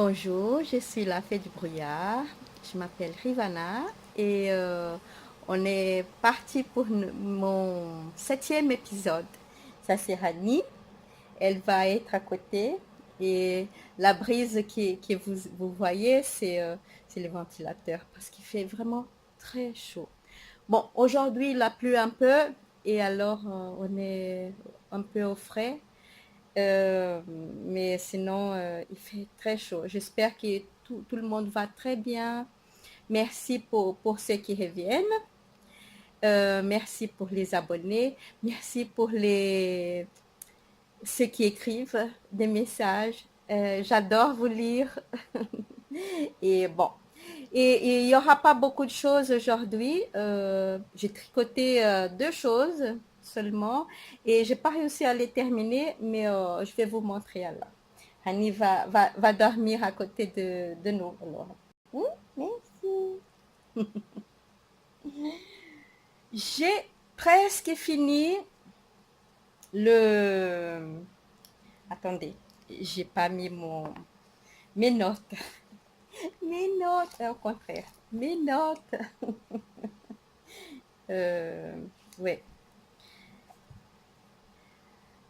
Bonjour, je suis la fée du brouillard. Je m'appelle Rivana et on est parti pour mon 7e épisode. Ça c'est Rani. Elle va être à côté et la brise que vous voyez, c'est le ventilateur parce qu'il fait vraiment très chaud. Bon, aujourd'hui il a plu un peu et alors on est un peu au frais. Mais sinon, il fait très chaud. J'espère que tout le monde va très bien. Merci pour ceux qui reviennent. Merci pour les abonnés. Merci pour ceux qui écrivent des messages. J'adore vous lire. Et bon. Et il n'y aura pas beaucoup de choses aujourd'hui. J'ai tricoté 2 choses seulement et j'ai pas réussi à les terminer, mais je vais vous montrer alors. Annie va dormir à côté de nous. Alors. Merci. J'ai presque fini le... Attendez, j'ai pas mis mes notes. Mes notes, au contraire. Mes notes. Oui.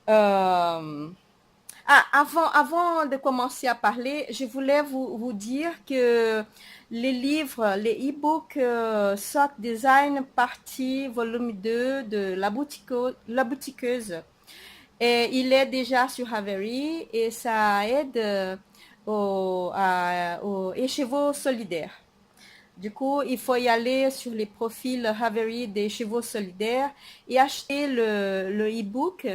Euh, avant de commencer à parler, je voulais vous dire que les livres, les e-books Sock Design partie volume 2 de la boutiqueuse. Et il est déjà sur Havery et ça aide aux écheveaux solidaires. Du coup, il faut y aller sur les profils Havery des chevaux solidaires et acheter le e-book.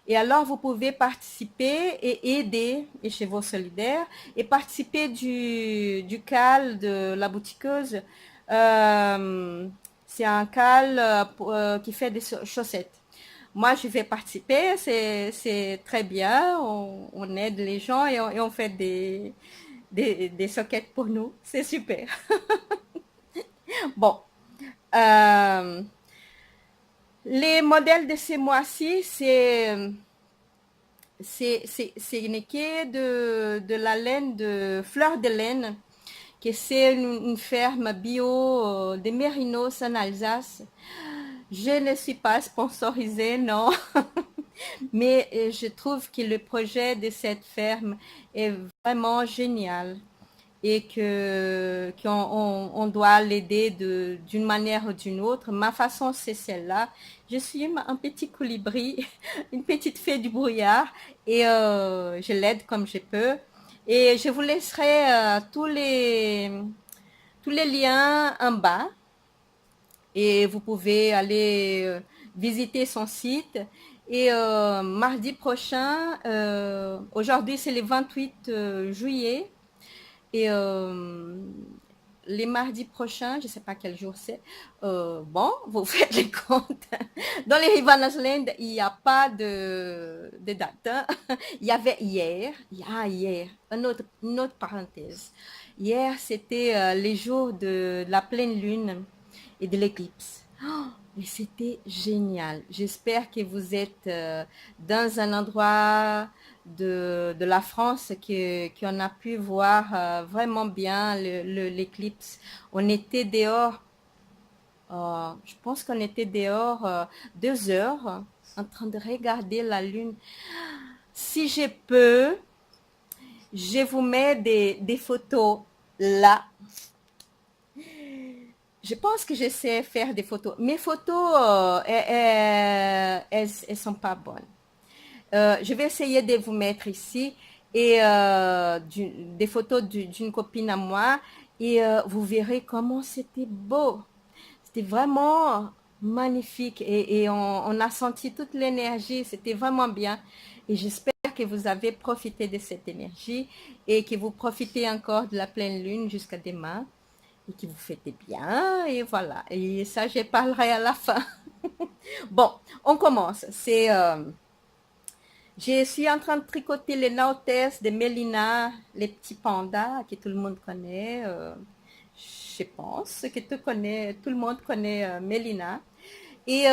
Et alors, vous pouvez participer et aider les chevaux solidaires et participer du CAL de la boutiqueuse. C'est un CAL qui fait des chaussettes. Moi, je vais participer, c'est très bien. On aide les gens et on fait des sockets pour nous. C'est super. Bon, euh, les modèles de ce mois-ci, c'est une quai de la laine de Fleur de Laine, que c'est une ferme bio de Mérinos en Alsace. Je ne suis pas sponsorisée, non, mais je trouve que le projet de cette ferme est vraiment génial et qu'on doit l'aider d'une manière ou d'une autre. Ma façon, c'est celle-là. Je suis un petit colibri, une petite fée du brouillard et je l'aide comme je peux. Et je vous laisserai tous les liens en bas et vous pouvez aller visiter son site. Et mardi prochain, aujourd'hui c'est le 28 juillet, et les mardis prochains, je ne sais pas quel jour c'est, bon, vous faites les comptes. Dans les Rivanas Land, il n'y a pas de date. Hein. Il y avait hier, hier, une autre parenthèse. Hier, c'était les jours de la pleine lune et de l'éclipse. Oh, mais c'était génial. J'espère que vous êtes dans un endroit de la France qu'on a pu voir vraiment bien l'éclipse. On était dehors, je pense qu'on était dehors 2 heures en train de regarder la lune. Si je peux, je vous mets des photos là. Je pense que je sais faire des photos. Mes photos, elles sont pas bonnes. Je vais essayer de vous mettre ici et des photos d'une copine à moi et vous verrez comment c'était beau. C'était vraiment magnifique et on a senti toute l'énergie. C'était vraiment bien et j'espère que vous avez profité de cette énergie et que vous profitez encore de la pleine lune jusqu'à demain et que vous faites bien et voilà. Et ça, je parlerai à la fin. Bon, on commence. Je suis en train de tricoter les Nautes de Mélina, les petits pandas que tout le monde connaît. Je pense que tout le monde connaît Mélina. Et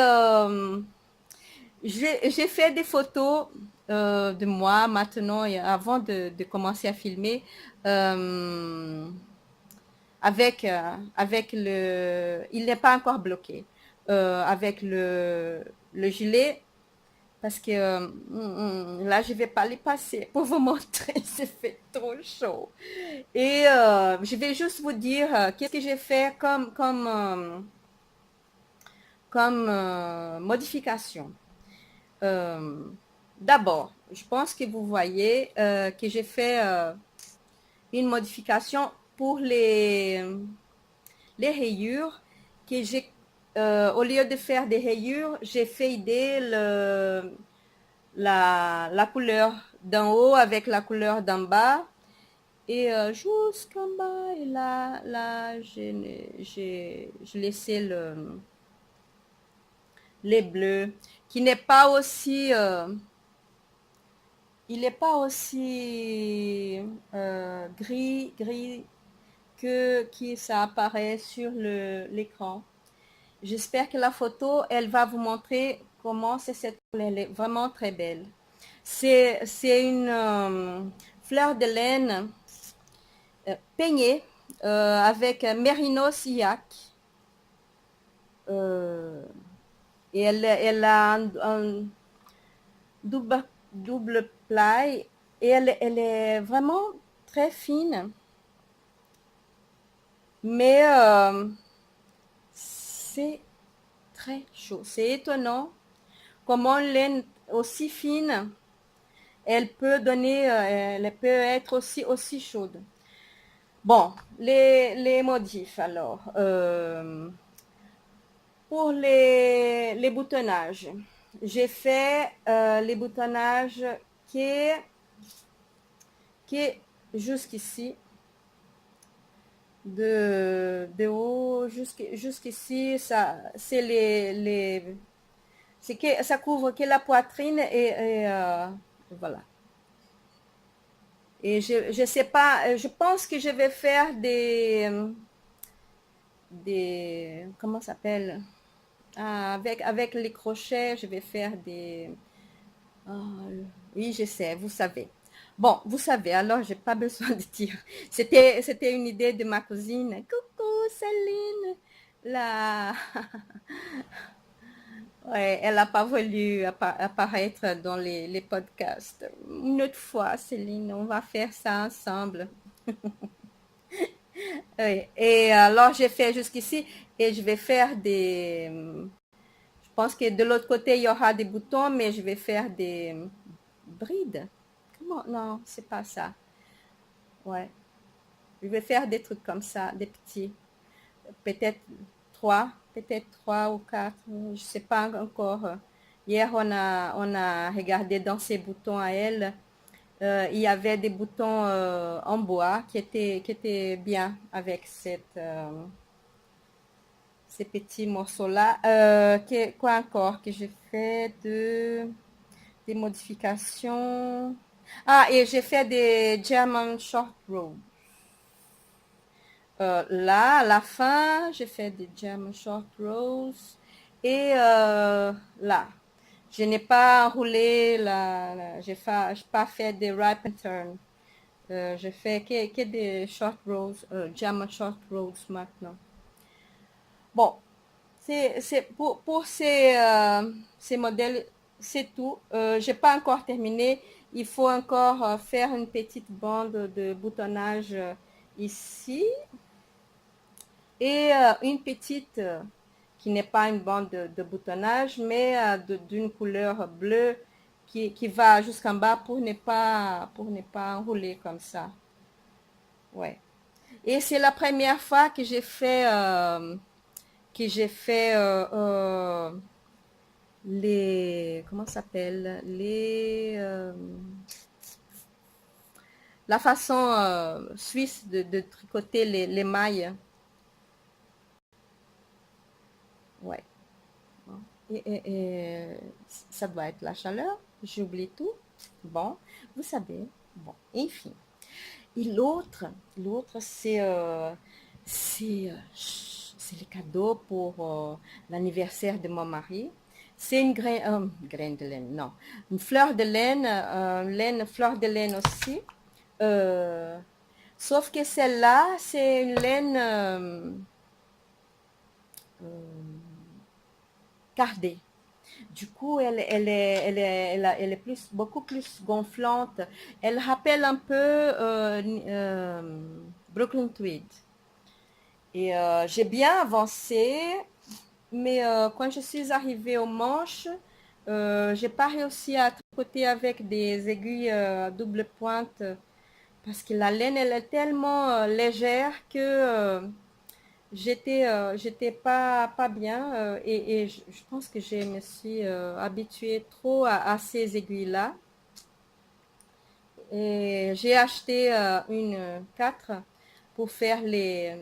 j'ai fait des photos de moi maintenant et avant de commencer à filmer avec le... Il n'est pas encore bloqué. Avec le gilet, parce que là, je vais pas les passer pour vous montrer, c'est fait trop chaud. Et je vais juste vous dire qu'est-ce que j'ai fait comme modification. Euh, D'abord, je pense que vous voyez que j'ai fait une modification pour les rayures, que j'ai, au lieu de faire des rayures, j'ai fadé la couleur d'en haut avec la couleur d'en bas. Et jusqu'en bas, et là j'ai laissé les bleus, qui n'est pas aussi... il n'est pas aussi gris que ça apparaît sur l'écran. J'espère que la photo, elle va vous montrer comment c'est cette couleur. Elle est vraiment très belle. C'est une fleur de laine peignée avec mérinos yak. Et elle a un double ply et elle est vraiment très fine. Mais c'est très chaud. C'est étonnant comment une laine aussi fine, elle peut donner, elle peut être aussi chaude. Bon, les modifs alors. Pour les boutonnages, j'ai fait les boutonnages qui est jusqu'ici. De haut jusqu'ici, ça, c'est c'est que ça couvre que la poitrine et voilà. Et je sais pas, je pense que je vais faire comment ça s'appelle? Ah, avec les crochets, je vais faire des, ah, oui, je sais, vous savez. Bon, vous savez, alors j'ai pas besoin de dire. C'était une idée de ma cousine. Coucou, Céline. Là, ouais, elle n'a pas voulu apparaître dans les podcasts. Une autre fois, Céline, on va faire ça ensemble. Oui. Et alors, j'ai fait jusqu'ici et je vais faire des... Je pense que de l'autre côté, il y aura des boutons, mais je vais faire des brides. Comment? Non, c'est pas ça. Ouais. Je vais faire des trucs comme ça, des petits. Peut-être peut-être trois ou quatre. Je sais pas encore. Hier, on a regardé dans ses boutons à elle. Il y avait des boutons en bois qui étaient bien avec ces petits morceaux-là. Quoi encore que j'ai fait des modifications. Ah, et j'ai fait des German short row. Là, à la fin, j'ai fait des German short rows. Et là, je n'ai pas roulé, j'ai pas fait des wrap and turn. Je fais que des short rows, German short rows maintenant. Bon, c'est pour ces modèles, c'est tout. J'ai pas encore terminé. Il faut encore faire une petite bande de boutonnage ici et une petite qui n'est pas une bande de boutonnage, mais d'une couleur bleue qui va jusqu'en bas pour ne pas enrouler comme ça. Ouais. Et c'est la première fois que j'ai fait les, comment ça s'appelle, la façon suisse de tricoter les mailles. Ouais. Et ça doit être la chaleur. J'oublie tout. Bon, vous savez. Bon, enfin. Et l'autre, c'est le cadeau pour l'anniversaire de mon mari. C'est une graine de laine, non. Une fleur de laine, fleur de laine aussi. Euh, Sauf que celle-là, c'est une laine cardée. Du coup, elle est beaucoup plus gonflante. Elle rappelle un peu Brooklyn Tweed. Et j'ai bien avancé, mais quand je suis arrivée aux manches, j'ai pas réussi à tricoter avec des aiguilles à double pointe parce que la laine, elle est tellement légère que j'étais pas bien et je pense que je me suis habituée trop à ces aiguilles-là. Et j'ai acheté une 4 pour faire les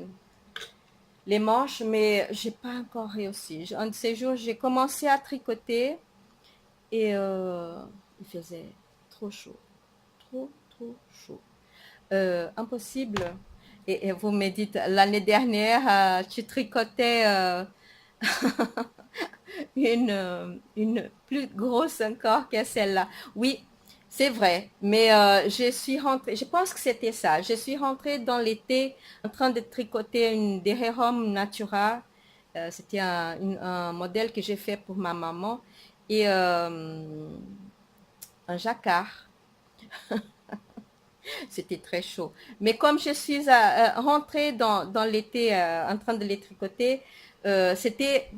manches, mais j'ai pas encore réussi. Un de ces jours, j'ai commencé à tricoter et il faisait trop chaud, trop chaud. Impossible. Et vous me dites, l'année dernière, tu tricotais une plus grosse encore que celle-là. Oui, c'est vrai, mais je suis rentrée, je pense que c'était ça. Je suis rentrée dans l'été en train de tricoter une Dererum Natura. C'était un modèle que j'ai fait pour ma maman et un jacquard. C'était très chaud. Mais comme je suis rentrée dans l'été en train de les tricoter, c'était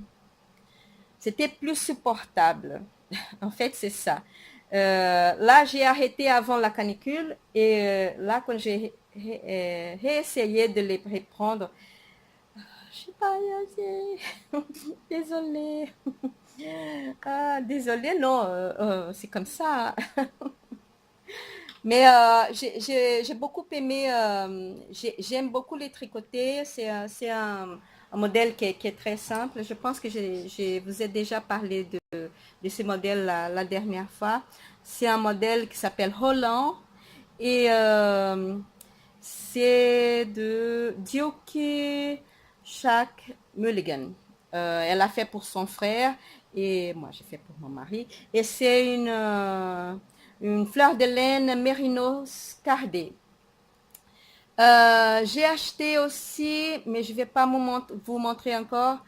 plus supportable. En fait, c'est ça. Là, j'ai arrêté avant la canicule et là, quand j'ai réessayé de les reprendre, je sais pas, désolée. Ah, désolée, non, c'est comme ça. Mais j'ai beaucoup aimé, j'aime beaucoup les tricoter. C'est un modèle qui est très simple. Je pense que je vous ai déjà parlé de ce modèle la dernière fois. C'est un modèle qui s'appelle Holland et c'est de Dioke Shak Mulligan. Elle a fait pour son frère et moi j'ai fait pour mon mari. Et c'est une fleur de laine mérinos cardée. J'ai acheté aussi, mais je ne vais pas vous montrer encore,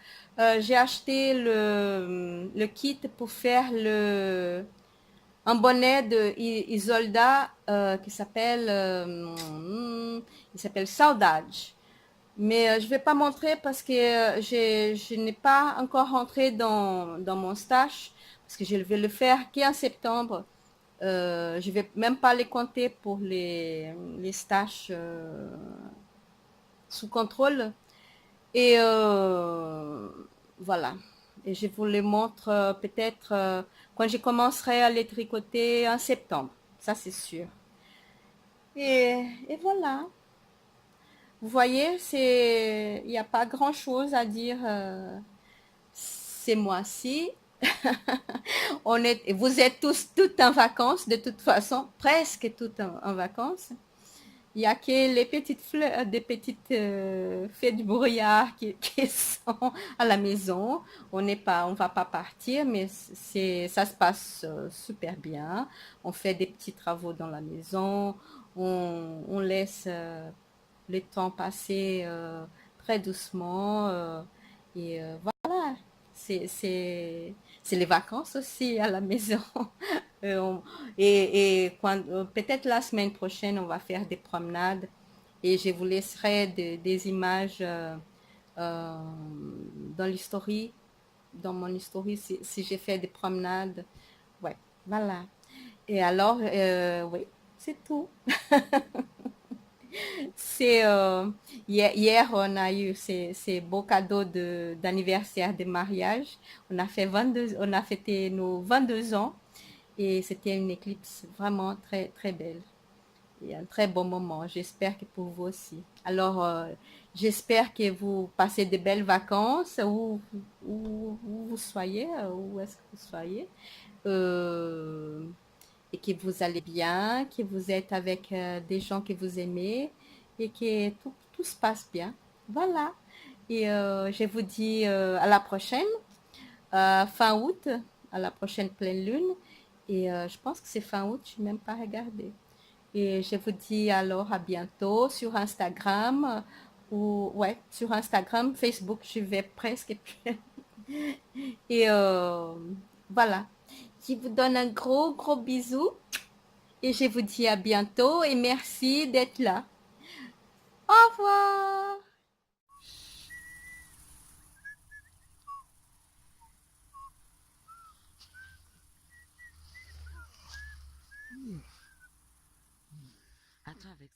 j'ai acheté le kit pour faire un bonnet de Isolda il s'appelle Saudade. Mais je ne vais pas montrer parce que je n'ai pas encore rentré dans mon stage parce que je vais le faire qu'en septembre. Je ne vais même pas les compter pour les stages sous contrôle. Et voilà. Et je vous les montre peut-être quand je commencerai à les tricoter en septembre. Ça, c'est sûr. Et voilà. Vous voyez, il n'y a pas grand-chose à dire ces mois-ci. Vous êtes tous toutes en vacances, de toute façon, presque toutes en vacances. Il n'y a que les petites fleurs, des petites fées du brouillard qui sont à la maison. On va pas partir, mais ça se passe super bien. On fait des petits travaux dans la maison. On laisse le temps passer très doucement. Et voilà, c'est les vacances aussi à la maison. Euh, on- et peut-être la semaine prochaine, on va faire des promenades et je vous laisserai des images euh, dans l'history, dans mon history, si j'ai fait des promenades. Ouais, voilà. Et alors, oui, c'est tout. C'est hier, on a eu ces beaux cadeaux d'anniversaire de mariage. On a fêté nos 22 ans et c'était une éclipse vraiment très très belle et un très bon moment. J'espère que pour vous aussi. Alors, j'espère que vous passez de belles vacances où vous soyez, où est-ce que vous soyez. Euh, et que vous allez bien, que vous êtes avec des gens que vous aimez et que tout se passe bien. Voilà. Et je vous dis à la prochaine, fin août. à la prochaine pleine lune. Et je pense que c'est fin août, je n'ai même pas regardé. Et je vous dis alors à bientôt sur Instagram. Ou ouais, sur Instagram, Facebook, je vais presque. Et, puis, et voilà. Je vous donne un gros, gros bisou. Et je vous dis à bientôt et merci d'être là. Au revoir. Attends avec